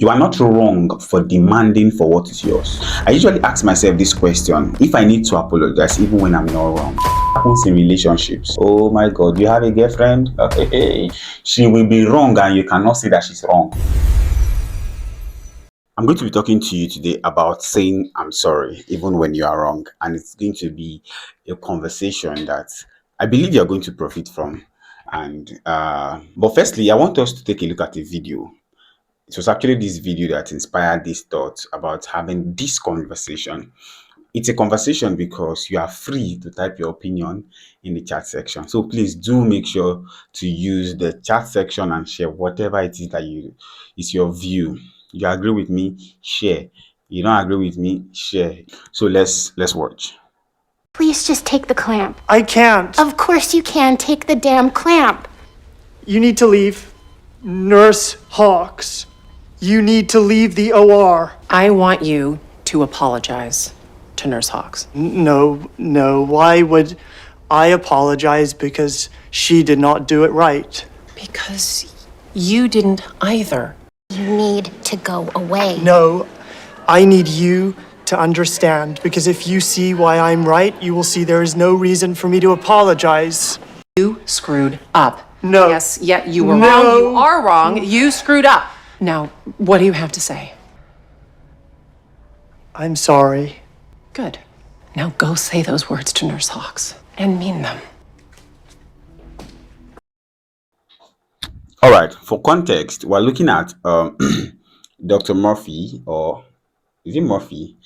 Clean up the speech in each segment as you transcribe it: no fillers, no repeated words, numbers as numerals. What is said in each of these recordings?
You are not wrong for demanding for what is yours. I usually ask myself this question: if I need to apologize even when I'm not wrong. Happens in relationships. Oh my god, you have a girlfriend? She will be wrong and you cannot say that she's wrong. I'm going to be talking to you today about saying I'm sorry even when you are wrong, and it's going to be a conversation that I believe you're going to profit from. And but firstly, I want us to take a look at a video. It was actually this video that inspired this thought about having this conversation. It's a conversation because you are free to type your opinion in the chat section. So please do make sure to use the chat section and share whatever it is that is your view. You agree with me? Share. You don't agree with me? Share. So let's watch. Please just take the clamp. I can't. Of course you can. Take the damn clamp. You need to leave. Nurse Hawks. You need to leave the OR. I want you to apologize to Nurse Hawks. No. Why would I apologize? Because she did not do it right. Because you didn't either. You need to go away. No, I need you to understand, because if you see why I'm right, you will see there is no reason for me to apologize. You screwed up. No. Yes, yeah, you were No. wrong. You are wrong. You screwed up. Now, what do you have to say? I'm sorry. Good. Now go say those words to Nurse Hawks and mean them. All right, for context, we're looking at Dr. Murphy, or is it Murphy?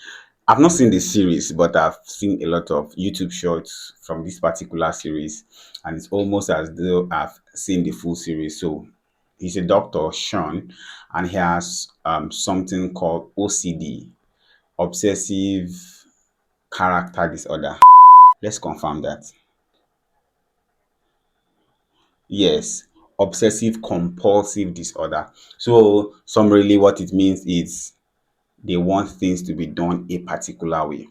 I've not seen this series, but I've seen a lot of YouTube shorts from this particular series, and it's almost as though I've seen the full series. So he's a Doctor Shurn, and he has something called OCD, obsessive character disorder. Let's confirm that. Yes, obsessive compulsive disorder. So summarily, what it means is they want things to be done a particular way.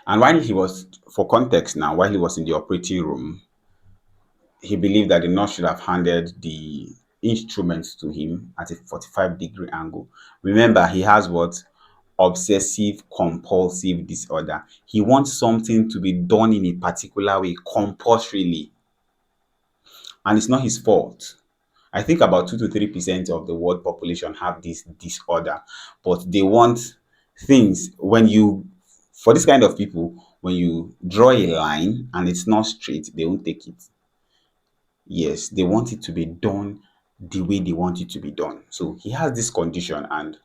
And while he was, for context now, while he was in the operating room, he believed that the nurse should have handed the instruments to him at a 45-degree angle. Remember, he has what? Obsessive compulsive disorder. He wants something to be done in a particular way, compulsorily. And it's not his fault. I think about 2 to 3% of the world population have this disorder, but they want things for this kind of people, when you draw a line and it's not straight, they won't take it. Yes, they want it to be done the way they want it to be done. So he has this condition, and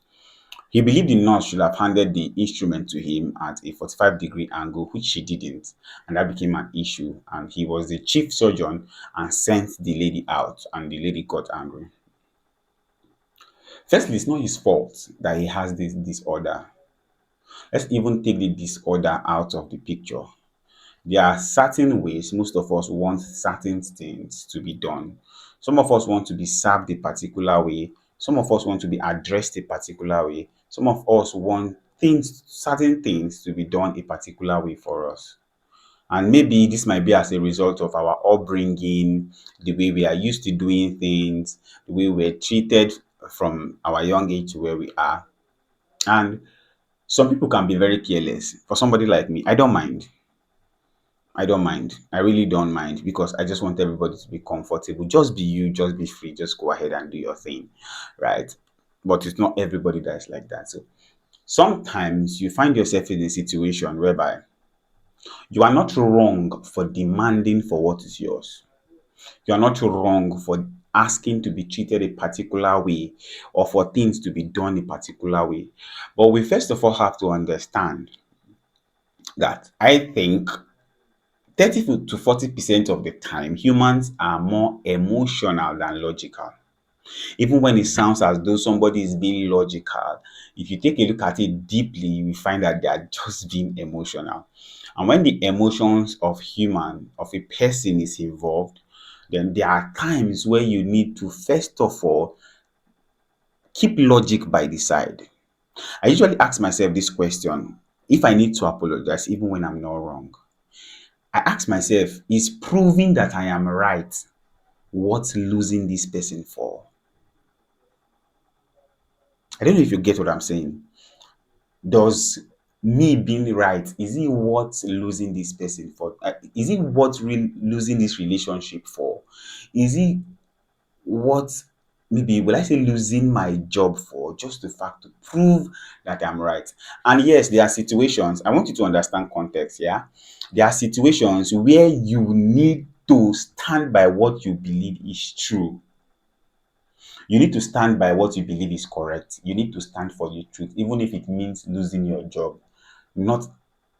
he believed the nurse should have handed the instrument to him at a 45-degree angle, which she didn't, and that became an issue. And he was the chief surgeon and sent the lady out, and the lady got angry. Firstly, it's not his fault that he has this disorder. Let's even take the disorder out of the picture. There are certain ways most of us want certain things to be done. Some of us want to be served a particular way. Some of us want to be addressed a particular way. Some of us want certain things to be done a particular way for us. And maybe this might be as a result of our upbringing, the way we are used to doing things, the way we're treated from our young age to where we are. And some people can be very careless. For somebody like me, I don't mind. I don't mind. I really don't mind, because I just want everybody to be comfortable. Just be you, just be free, just go ahead and do your thing, right? But it's not everybody that is like that. So sometimes you find yourself in a situation whereby you are not wrong for demanding for what is yours. You are not wrong for asking to be treated a particular way or for things to be done a particular way. But we first of all have to understand that I think 30 to 40% of the time, humans are more emotional than logical. Even when it sounds as though somebody is being logical, if you take a look at it deeply, you will find that they are just being emotional. And when the emotions of a person is involved, then there are times where you need to, first of all, keep logic by the side. I usually ask myself this question: if I need to apologize even when I'm not wrong, I ask myself, is proving that I am right worth losing this person for? I don't know if you get what I'm saying. Does me being right, is it worth losing this person for? Is it worth losing this relationship for? Is it what, maybe will I say losing my job for, just the fact to prove that I'm right? And yes, there are situations, I want you to understand context, yeah? There are situations where you need to stand by what you believe is true. You need to stand by what you believe is correct. You need to stand for the truth, even if it means losing your job. Not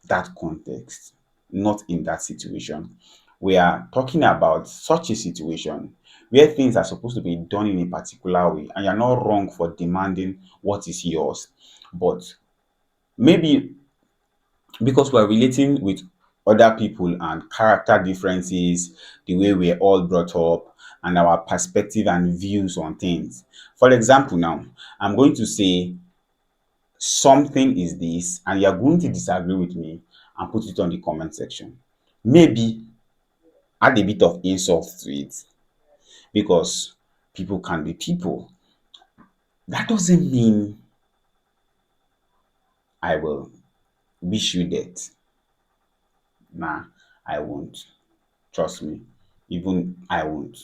that context, not in that situation. We are talking about such a situation where things are supposed to be done in a particular way, and you're not wrong for demanding what is yours. But maybe because we're relating with other people and character differences, the way we're all brought up, and our perspective and views on things. For example, now I'm going to say something is this, and you're going to disagree with me and put it on the comment section. Maybe add a bit of insult to it, because people can be people. That doesn't mean I will wish you death. Nah, I won't. Trust me. Even I won't.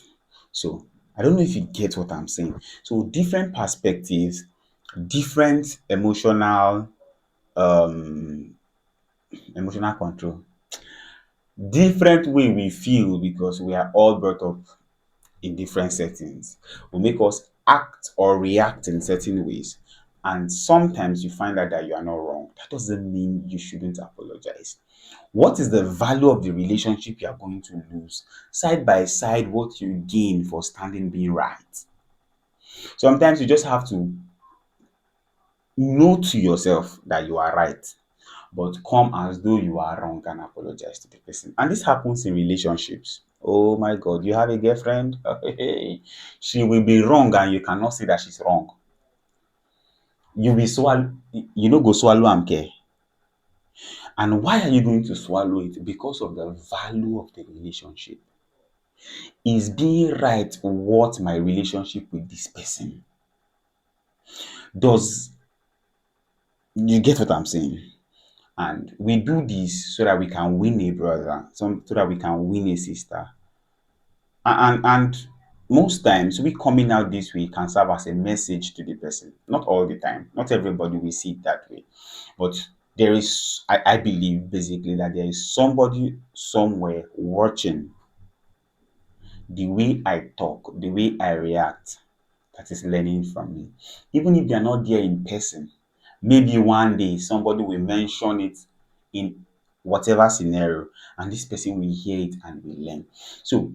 So I don't know if you get what I'm saying. So different perspectives, different emotional control, different way we feel, because we are all brought up in different settings, will make us act or react in certain ways. And sometimes you find out that you are not wrong. That doesn't mean you shouldn't apologize. What is the value of the relationship you are going to lose? Side by side, what you gain for standing being right. Sometimes you just have to know to yourself that you are right, but come as though you are wrong and apologize to the person. And this happens in relationships. Oh my God, you have a girlfriend? She will be wrong and you cannot say that she's wrong. You will swallow, you know, go swallow am care. And why are you going to swallow it? Because of the value of the relationship. Is being right worth my relationship with this person? Does you get what I'm saying? And we do this so that we can win a brother, so that we can win a sister. And most times we coming out this way can serve as a message to the person. Not all the time. Not everybody will see it that way. But there is, I believe basically that there is somebody somewhere watching the way I talk, the way I react, that is learning from me. Even if they are not there in person, maybe one day somebody will mention it in whatever scenario, and this person will hear it and will learn. So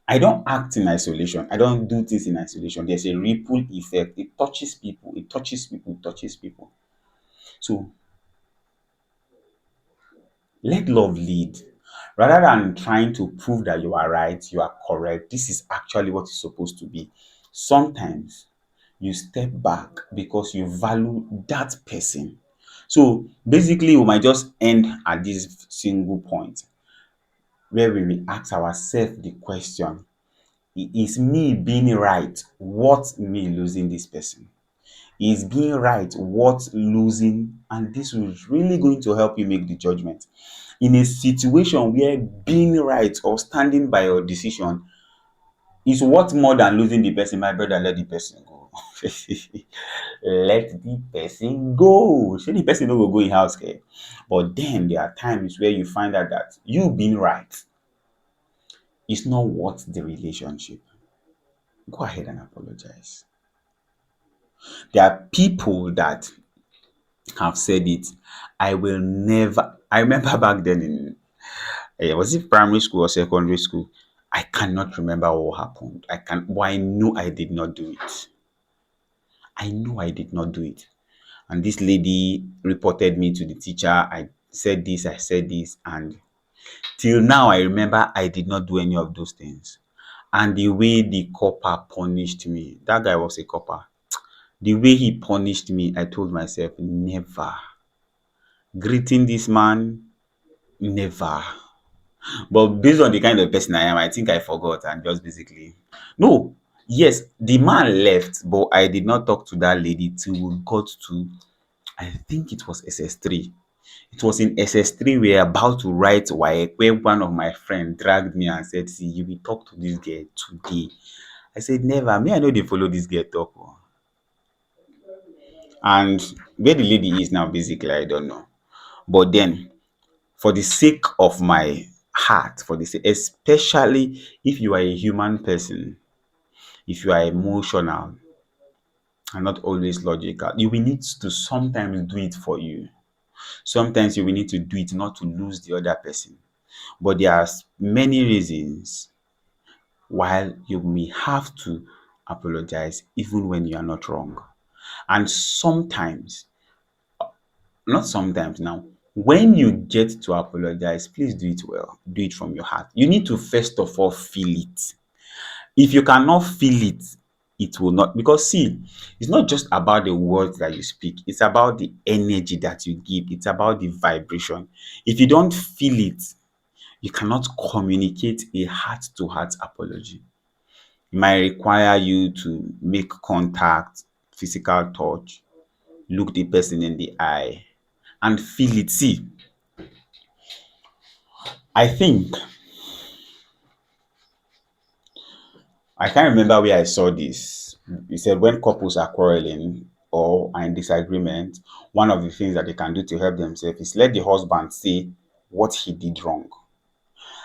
I don't act in isolation. I don't do things in isolation. There's a ripple effect. It touches people. It touches people. It touches people. So let love lead. Rather than trying to prove that you are right, you are correct, this is actually what it's supposed to be. Sometimes you step back because you value that person. So basically, we might just end at this single point where we will ask ourselves the question: is me being right worth me losing this person? Is being right worth losing? And this is really going to help you make the judgment. In a situation where being right or standing by your decision is worth more than losing the person, my brother, let the person go. Let the person go. Say the person no go go in house care. But then there are times where you find out that you being right is not worth the relationship. Go ahead and apologize. There are people that have said it. I will never. I remember back then in was it primary school or secondary school? I cannot remember what happened. But I know I did not do it. I know I did not do it. And this lady reported me to the teacher. I said this, and till now I remember I did not do any of those things. And the way the copper punished me, that guy was a copper. The way he punished me, I told myself, never. Greeting this man, never. But based on the kind of person I am, I think I forgot and just basically no. Yes, the man left, but I did not talk to that lady till we got to, I think it was SS3. It was in SS3 we were about to write WAEC, where one of my friend dragged me and said, see, you will talk to this girl today. I said, never. Me, I know they follow this girl talk. Oh. And where the lady is now, basically, I don't know. But then, for the sake of my heart, for the sake, especially if you are a human person, if you are emotional and not always logical, you will need to sometimes do it for you. Sometimes you will need to do it not to lose the other person. But there are many reasons why you may have to apologize even when you are not wrong. And sometimes, not sometimes now, when you get to apologize, please do it well. Do it from your heart. You need to first of all feel it. If you cannot feel it, it will not. Because see, it's not just about the words that you speak, it's about the energy that you give, it's about the vibration. If you don't feel it, you cannot communicate a heart to heart apology. It might require you to make contact, physical touch, look the person in the eye, and feel it. See, I think I can't remember where I saw this. He said when couples are quarreling or are in disagreement, one of the things that they can do to help themselves is let the husband say what he did wrong.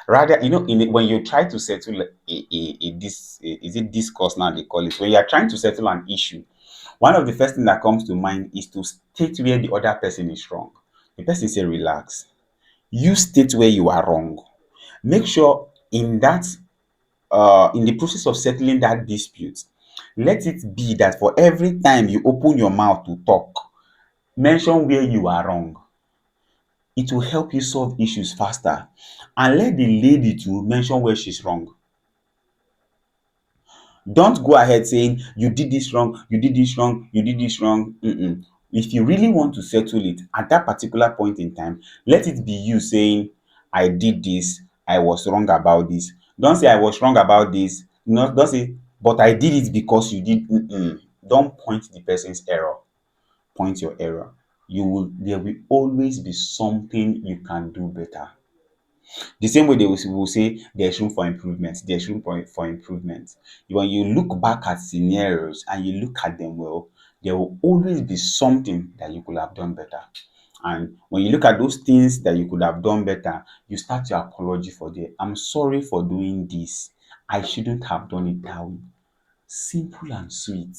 Rather, when you try to settle is it discourse now they call it, when you are trying to settle an issue, one of the first thing that comes to mind is to state where the other person is wrong. The person say relax. You state where you are wrong. Make sure in the process of settling that dispute, let it be that for every time you open your mouth to talk, mention where you are wrong. It will help you solve issues faster. And let the lady to mention where she's wrong. Don't go ahead saying you did this wrong, you did this wrong, you did this wrong. If you really want to settle it at that particular point in time, let it be you saying, I did this, I was wrong about this. Don't say I was wrong about this. No, don't say, but I did it because you did. Don't point the person's error. Point your error. There will always be something you can do better. The same way they will say there's room for improvement, there's room for improvement. When you look back at scenarios and you look at them well, there will always be something that you could have done better. And when you look at those things that you could have done better, you start your apology for them. I'm sorry for doing this. I shouldn't have done it that way. Simple and sweet,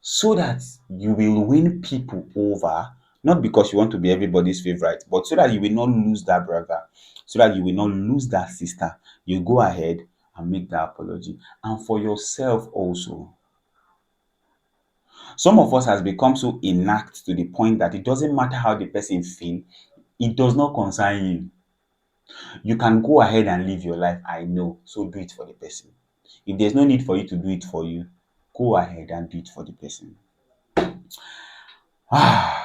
so that you will win people over, not because you want to be everybody's favorite, but so that you will not lose that brother, so that you will not lose that sister. You go ahead and make that apology. And for yourself also, some of us has become so inact to the point that it doesn't matter how the person feel, it does not concern you. You can go ahead and live your life, I know, so do it for the person. If there's no need for you to do it for you, go ahead and do it for the person. That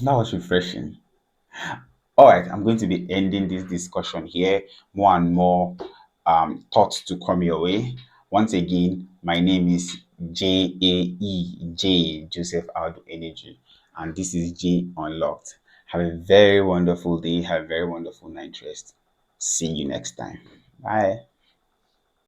was refreshing. All right, I'm going to be ending this discussion here. More and more thoughts to come your way. Once again, my name is J Joseph Aldo Energy, and this is J Unlocked. Have a very wonderful day. Have a very wonderful night rest. See you next time. Bye.